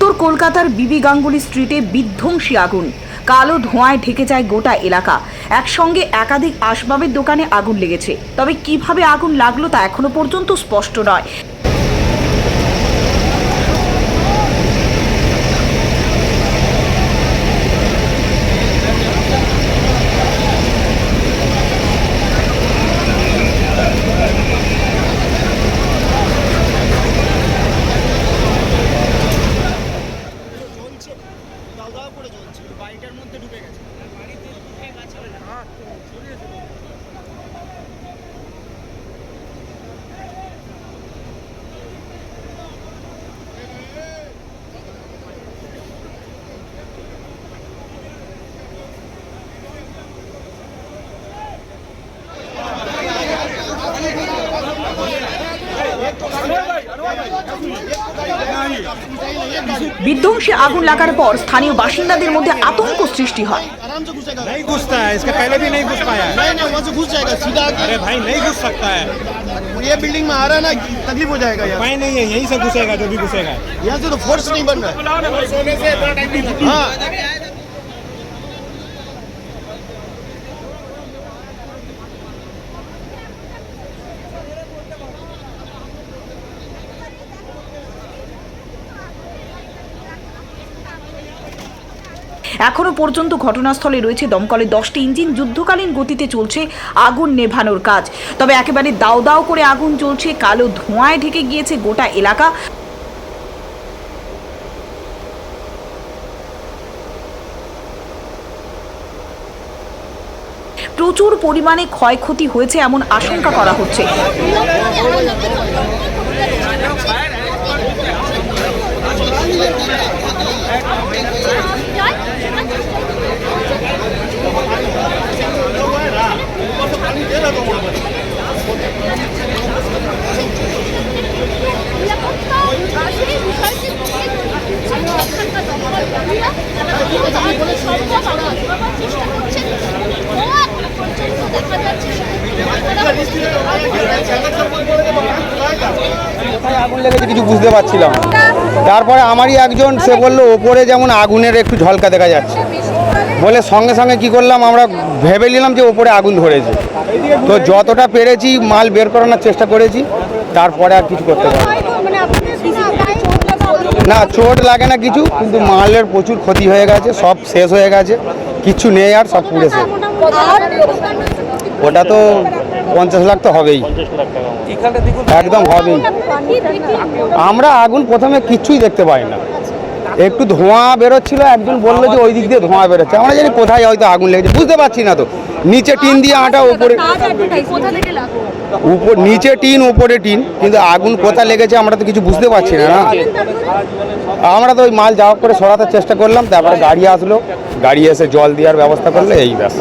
উত্তর কলকাতার বিবি গাঙ্গুলি স্ট্রিটে বিধ্বংসী আগুন। কালো ধোঁয়ায় ঢেকে যায় গোটা এলাকা। একসঙ্গে একাধিক আসবাবের দোকানে আগুন লেগেছে। তবে কিভাবে আগুন লাগলো তা এখনো পর্যন্ত স্পষ্ট নয়। বিধ্বংসী আগুন লাগার পর স্থানীয় বাসিন্দাদের মধ্যে আতঙ্ক সৃষ্টি হয়। नहीं घुसता है, इसका पहले भी नहीं घुस पाया। नहीं वहाँ से घुस जाएगा सीधा। अरे भाई नहीं घुस सकता है, ये बिल्डिंग में आ रहा है ना, तकलीफ हो जाएगा यार। भाई नहीं है, यहीं से घुसेगा जो भी घुसेगा। यहाँ से तो फोर्स नहीं बन रहा है। हाँ এখনো পর্যন্ত ঘটনাস্থলে রয়েছে দমকলের 10টি ইঞ্জিন। যুদ্ধকালীন গতিতে চলছে আগুন নেভানোর কাজ। তবে একেবারে দাও দাও করে আগুন জ্বলছে। কালো ধোঁয়ায় ঢেকে গিয়েছে গোটা এলাকা। প্রচুর পরিমাণে ক্ষয়ক্ষতি হয়েছে এমন আশঙ্কা করা হচ্ছে। আগুন লেগেছে কিছু বুঝতে পারছিলাম। তারপরে আমারই একজন সে বললো ওপরে যেমন আগুনের একটু ঝলকা দেখা যাচ্ছে বলে সঙ্গে সঙ্গে কি করলাম, আমরা ভেবে নিলাম যে ওপরে আগুন ধরেছে। তো যতটা পেরেছি মাল বের করানোর চেষ্টা করেছি, তারপরে আর কিছু করতে পারি না। চোট লাগে না কিছু, কিন্তু মালের প্রচুর ক্ষতি হয়ে গেছে, সব শেষ হয়ে গেছে, কিছু নেই আর, সব পুড়েছে। ওটা তো 50 লাখ তো হবেই, একদম হবেই। আমরা আগুন প্রথমে কিচ্ছুই দেখতে পাই না, একটু ধোঁয়া বেরোচ্ছিল, একজন বললো যে ওই দিক দিয়ে ধোঁয়া বেরোচ্ছে। আমরা জানি কোথায় হয়তো আগুন লেগেছে, বুঝতে পারছি না। তো নিচে টিন দিয়ে আটা, উপরে নিচে টিন উপরে টিন, কিন্তু আগুন কোথায় লেগেছে আমরা তো কিছু বুঝতে পারছি না। আমরা তো ওই মাল যাওয়া করে সরাতে চেষ্টা করলাম, তারপরে গাড়ি আসলো, গাড়ি এসে জল দেওয়ার ব্যবস্থা করলো, এই ব্যাস।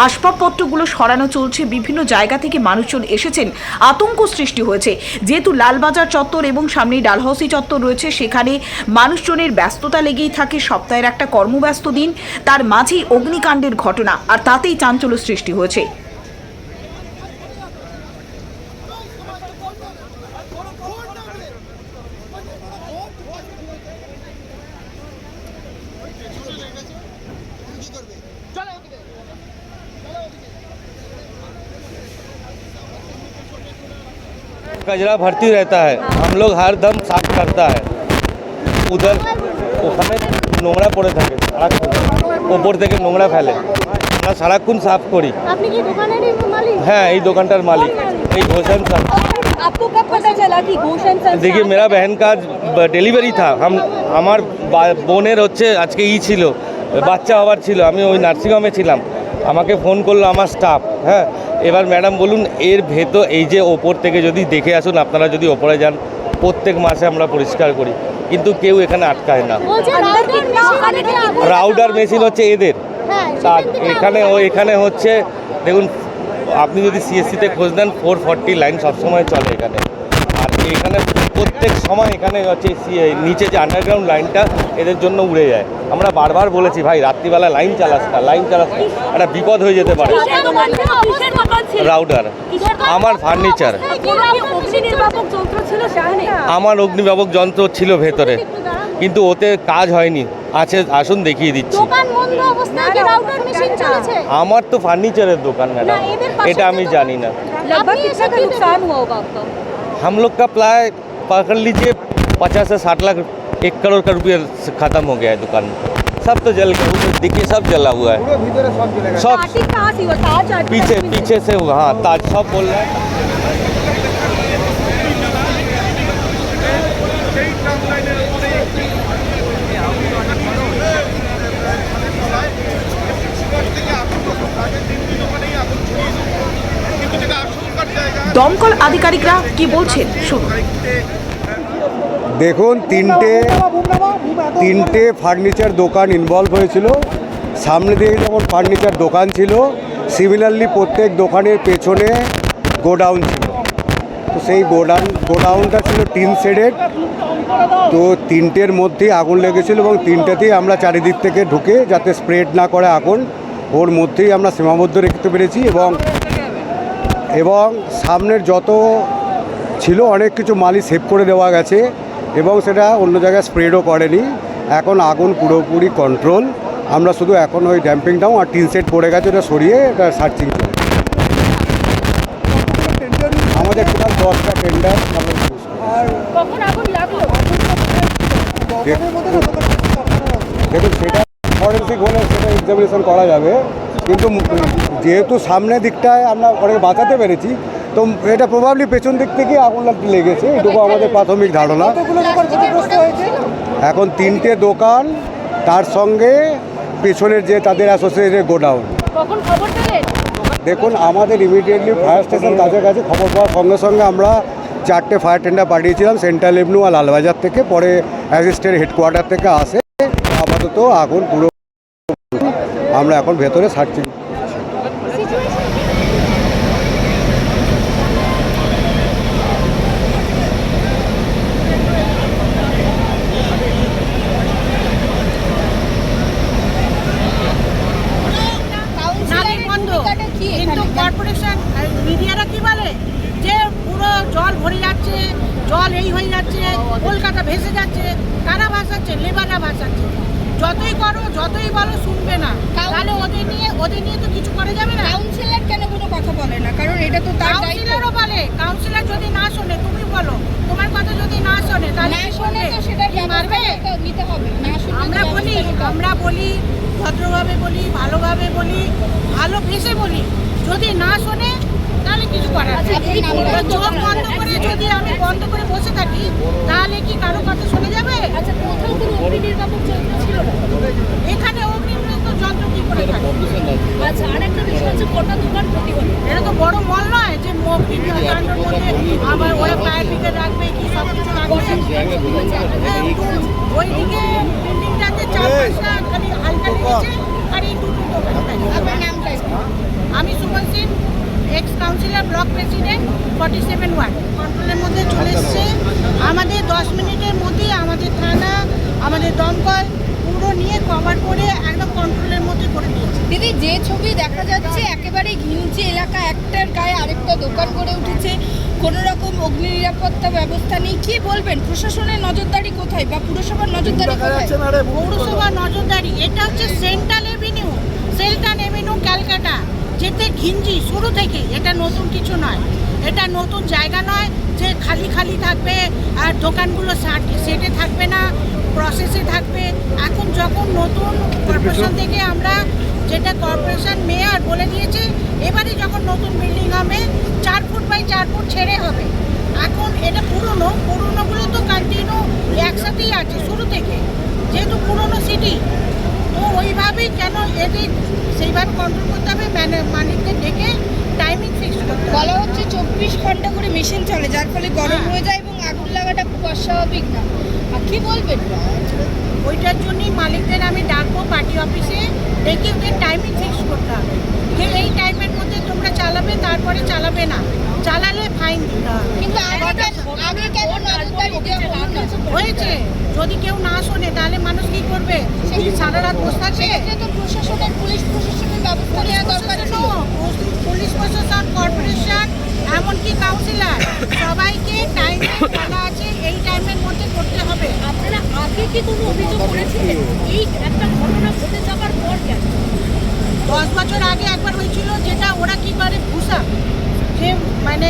আসবাবপত্রগুলো সরানো চলছে। বিভিন্ন জায়গা থেকে মানুষজন এসেছেন। আতঙ্ক সৃষ্টি হয়েছে, যেহেতু লালবাজার চত্বর এবং সামনেই ডালহাউসি চত্বর রয়েছে, সেখানে মানুষজনের ব্যস্ততা লেগেই থাকে। সপ্তাহের একটা কর্মব্যস্ত দিন, তার মাঝেই অগ্নিকাণ্ডের ঘটনা, আর তাতেই চাঞ্চল্য সৃষ্টি হয়েছে। कचरा भर्ती रहता है, हम लोग हर दम साफ करता है। उधर ওখানে নোংরা পড়ে থাকে, ওপর থেকে নোংরা ফেলে, আমরা সারাক্ষণ সাফ করি। আপনি কি দোকানেরই মালিক? হ্যাঁ, এই দোকানটার মালিক, এই घोषण सर। आपको कब पता चला कि घोषण सर? देखिए मेरा बहन का डिलीवरी था, আমার বোনের হচ্ছে আজকে ছিল, বাচ্চা হওয়ার ছিল, আমি ওই নার্সিংহোমে ছিলাম। আমাকে ফোন করলো আমার স্টাফ। হ্যাঁ, এবার ম্যাডাম বলুন, এর ভেতর এই যে ওপর থেকে যদি দেখে আসুন, আপনারা যদি ওপরে যান, প্রত্যেক মাসে আমরা পরিষ্কার করি, কিন্তু কেউ এখানে আটকায় না। রাউডার মেশিন হচ্ছে এদের, এখানে হচ্ছে দেখুন, আপনি যদি সিএসসিতে খোঁজ দেন 440 লাইন সবসময় চলে এখানে। আর এখানে প্রত্যেক সময় এখানে হচ্ছে নিচে যে আন্ডারগ্রাউন্ড লাইনটা এদের জন্য উড়ে যায়। আমরা বারবার বলেছি ভাই রাত্রিবেলা লাইন চালাস না, একটা বিপদ হয়ে যেতে পারে। রাউটার আমার ফার্নিচার, আমার অগ্নিনির্বাপক যন্ত্র ছিল ভেতরে, কিন্তু ওতে কাজ হয়নি। আসুন দেখিয়ে দিচ্ছি। আমার তো ফার্নিচারের দোকান ম্যাডাম, এটা আমি জানি না। हम लोग का प्लाय पकड़ लीजिए 50 से 60 लाख 1 करोड़ का रुपया खत्म हो गया है दुकान में। सब तो जल गया, उधर देखिए सब जला हुआ है, सब पीछे से हुआ। हाँ ताज सब बोल रहे हैं। দমকল আধিকারিকরা কি বলছেন শুনুন। দেখুন, তিনটে ফার্নিচার দোকান ইনভলভ হয়েছিল। সামনে দিকে যেমন ফার্নিচার দোকান ছিল, সিমিলারলি প্রত্যেক দোকানের পেছনে গোডাউন ছিল। তো সেই গোডাউনটা ছিল টিন শেডেড। তো তিনটের মধ্যেই আগুন লেগেছিল এবং তিনটাতেই আমরা চারিদিক থেকে ঢুকে যাতে স্প্রেড না করে আগুন, ওর মধ্যেই আমরা সীমাবদ্ধ রাখতে পেরেছি। এবং সামনের যত ছিল অনেক কিছু মালই সেভ করে দেওয়া গেছে এবং সেটা অন্য জায়গায় স্প্রেডও করেনি। এখন আগুন পুরোপুরি কন্ট্রোল। আমরা শুধু এখন ওই ড্যাম্পিং ডাউন আর টিন সেট পড়ে গেছে, ওটা সরিয়ে এটা সার্চিং করে। আমাদের টোটাল 10টা টেন্ডার আমরা দেখুন, সেটা ফরেন্সিক হলে সেটা এক্সামিনেশন করা যাবে, কিন্তু যেহেতু সামনের দিকটায় আমরা অনেক বাঁচাতে পেরেছি, তো এটা প্রবাবলি পেছন দিক থেকে আগুন লেগেছে, এটুকু আমাদের প্রাথমিক ধারণা। এখন তিনটে দোকান, তার সঙ্গে পেছনের যে তাদের অ্যাসোসিয়েটেড গোডাউন। দেখুন, আমাদের ইমিডিয়েটলি ফায়ার স্টেশন কাছাকাছি খবর পাওয়ার সঙ্গে সঙ্গে আমরা 4টে ফায়ার টেন্ডার পাঠিয়েছিলাম, সেন্ট্রাল এভিনিউ আর লালবাজার থেকে। পরে অ্যাসিস্ট্যান্ট হেডকোয়ার্টার থেকে আসে। আপাতত আগুন পুরো, আমরা এখন ভেতরে সার্চিং। কিন্তু কর্পোরেশন মিডিয়ারা কি বলে যে পুরো জল ভরে যাচ্ছে, জল এই হয়ে যাচ্ছে, কলকাতা ভেসে যাচ্ছে। কারা ভাসাচ্ছে? লেবাররা ভাসাচ্ছে। যতই করো, যতই বলো, শুনবে না। তাহলে ওদের নিয়ে তো কিছু করা যাবে না। কাউন্সিলর কেন কোনো কথা বলে না? কারণ এটা তো তার দায়িত্ব। কাউন্সিলরও বলে, কাউন্সিলর যদি না শোনে, তুমি বলো, তোমার কথা যদি না শোনে, তাহলে না শোনে তো সেটা মারবে। নিতে হবে। না শুনলে আমরা বলি ভদ্রভাবে বলি, ভালোভাবে বলি, ভালোবেসে বলি। যদি না শোনে তাহলে কিছু করার নেই। চোখ বন্ধ করে যদি আমি বন্ধ করে বসে থাকি, তাহলে কি কারো কথা শোনা যাবে? আচ্ছা, কোথাও কোনো অগ্নিনির্বাপক যন্ত্র ছিল না? এখানে অগ্নিনির্বাপক যন্ত্র কি করে থাকে? আচ্ছা, আরেকটা বিষয় হচ্ছে কটা দোকান ক্ষতি হলো? এটা তো বড় মল নয় যে অগ্নিকাণ্ডের মধ্যে আবার ওরা ফায়ার ব্রিগেড রাখবে কি সব কিছু রাখবে। ওইদিকে বিল্ডিংটাতে 4-5টা খালি হালকা লেগেছে, আর এই দুটো দোকান। আপনার নামটা একটু? আমি Suman Singh, ex councillor, block president, 47 ward. কন্ট্রোলের মধ্যে চলে এসছে। আমাদের 10 মিনিটের মধ্যেই আমাদের থানা, আমাদের দমকল পুরো নিয়ে কভার করে একদম কন্ট্রোলের মধ্যে করে দিয়েছে। দিদি, যে ছবি দেখা যাচ্ছে একেবারে ঘিঞ্চি এলাকা, একটার গায়ে আরেকটা দোকান গড়ে উঠেছে, কোনো রকম অগ্নি নিরাপত্তা ব্যবস্থা নেই। কি বলবেন? প্রশাসনের নজরদারি কোথায় বা পুরসভার নজরদারি কোথায়? পৌরসভার নজরদারি, এটা হচ্ছে সেন্ট্রাল এভিনিউ, ক্যালকাটা, যেতে ঘিঞ্জি শুরু থেকে। এটা নতুন কিছু নয়, এটা নতুন জায়গা নয় যে খালি খালি থাকবে আর দোকানগুলো সেটে থাকবে না, প্রসেসে থাকবে। এখন যখন নতুন কর্পোরেশন থেকে আমরা, যেটা কর্পোরেশন মেয়র বলে দিয়েছে, এবারে যখন নতুন বিল্ডিং হবে 4 ফুট বাই 4 ফুট ছেড়ে হবে। এখন এটা পুরোনোগুলো তো কন্টিনিউ একসাথেই আছে শুরু থেকে, যেহেতু পুরোনো সিটি। তো ওইভাবেই কেন এদের সেইভাবে কন্ট্রোল করতে হবে, মালিকদের ডেকে টাইমিং ফিক্স করতে হবে। বলা হচ্ছে 24 ঘন্টা করে মেশিন চলে, যার ফলে গরম হয়ে যায় এবং আগুন লাগাটা খুব অস্বাভাবিক না। কি বলবেন? ওইটার জন্যই মালিকদের আমি ডাকবো পার্টি অফিসে, ডেকে ওদের টাইমিং ফিক্স করতে হবে যে এই টাইমের মধ্যে তোমরা চালাবে। তারপরে চালাবে না, চালালে ফাইন দিতে হবে। কিন্তু আগে কেন নজরদারি দেওয়া হলো না? হয়েছে, যদি কেউ না শোনে তাহলে মানুষ কি করবে? সারা রাত বসে থাকবে? সেক্ষেত্রে তো প্রশাসনের পুলিশ প্রশাসনের ব্যবস্থা নেওয়া দরকার ছিল। পুলিশ প্রশাসন, কর্পোরেশন, এমনকি কাউন্সিলর সবাইকে টাইমে বলা আছে, এই টাইমের মধ্যে করতে হবে। আপনারা আগে কি কোনো অভিযোগ করেছিলেন এই একটা ঘটনা ঘটে যাওয়ার পর? কেন 10 বছর আগে একবার হয়েছিল, যেটা ওরা কি করে ভুসা, যে মানে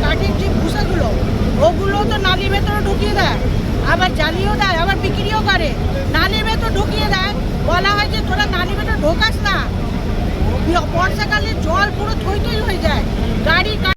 কাঠের যে ভুসাগুলো, ওগুলো তো নালির ভেতরে ঢুকিয়ে দেয়, আবার জ্বালিয়েও দেয়, আবার বিক্রিও করে। নালির ভেতর ঢুকিয়ে দেয়, বলা হয় যে তোরা নালির ভেতর ঢোকাস না, বর্ষাকালে জল পুরো থই থই হয়ে যায়, গাড়ি